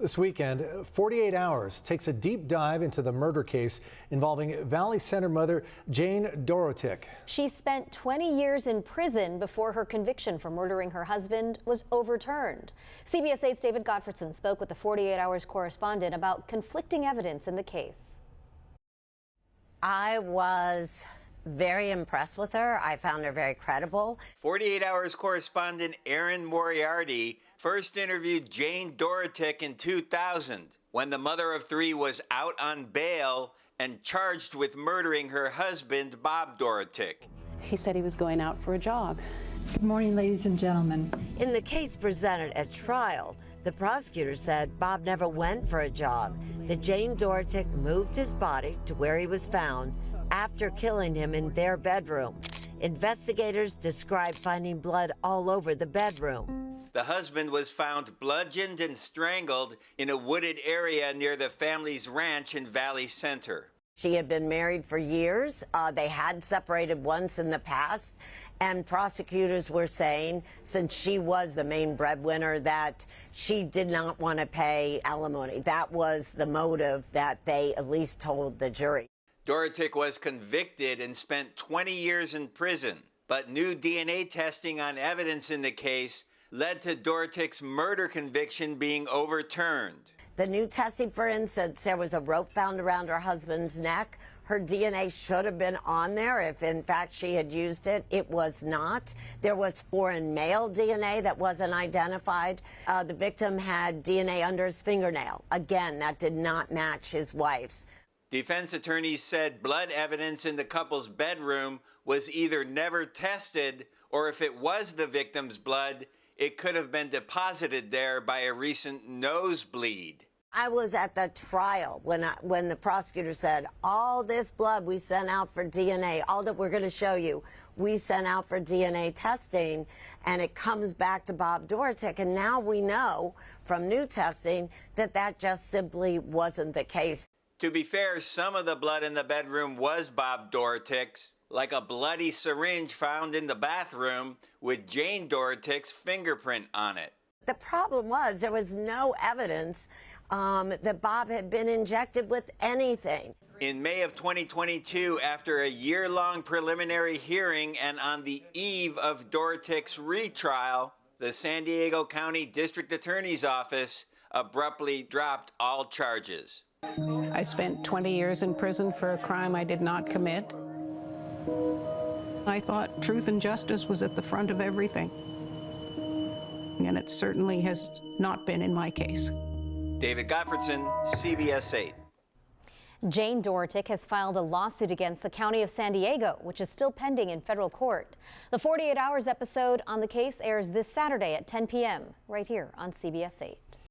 This weekend, 48 Hours takes a deep dive into the murder case involving Valley Center mother Jane Dorotik. She spent 20 years in prison before her conviction for murdering her husband was overturned. CBS 8's David Gottfredson spoke with the 48 Hours correspondent about conflicting evidence in the case. I was very impressed with her. I found her very credible. 48 Hours correspondent Erin Moriarty first interviewed Jane Dorotik in 2000 when the mother of three was out on bail and charged with murdering her husband, Bob Dorotik. He said he was going out for a jog. Good morning, ladies and gentlemen. In the case presented at trial, the prosecutor said Bob never went for a jog, that Jane Dorotik moved his body to where he was found after killing him in their bedroom. Investigators described finding blood all over the bedroom. The husband was found bludgeoned and strangled in a wooded area near the family's ranch in Valley Center. She had been married for years. They had separated once in the past. And prosecutors were saying, since she was the main breadwinner, that she did not want to pay alimony. That was the motive that they at least told the jury. Dorotik was convicted and spent 20 years in prison, but new DNA testing on evidence in the case led to Dorotik's murder conviction being overturned. The new testing, for instance, there was a rope found around her husband's neck. Her DNA should have been on there if, in fact, she had used it. It was not. There was foreign male DNA that wasn't identified. The victim had DNA under his fingernail. Again, that did not match his wife's. Defense attorneys said blood evidence in the couple's bedroom was either never tested, or if it was the victim's blood, it could have been deposited there by a recent nosebleed. I was at the trial when the prosecutor said, all this blood we sent out for DNA, all that we're going to show you, we sent out for DNA testing, and it comes back to Bob Dorotik. And now we know from new testing that that just simply wasn't the case. To be fair, some of the blood in the bedroom was Bob Dorotik's, like a bloody syringe found in the bathroom with Jane Dorotik's fingerprint on it. The problem was there was no evidence that Bob had been injected with anything. In May of 2022, after a year-long preliminary hearing and on the eve of Dorotik's retrial, the San Diego County District Attorney's Office abruptly dropped all charges. I spent 20 years in prison for a crime I did not commit. I thought truth and justice was at the front of everything, and it certainly has not been in my case. David Gottfredson, CBS 8. Jane Dorotik has filed a lawsuit against the County of San Diego, which is still pending in federal court. The 48 Hours episode on the case airs this Saturday at 10 p.m. right here on CBS 8.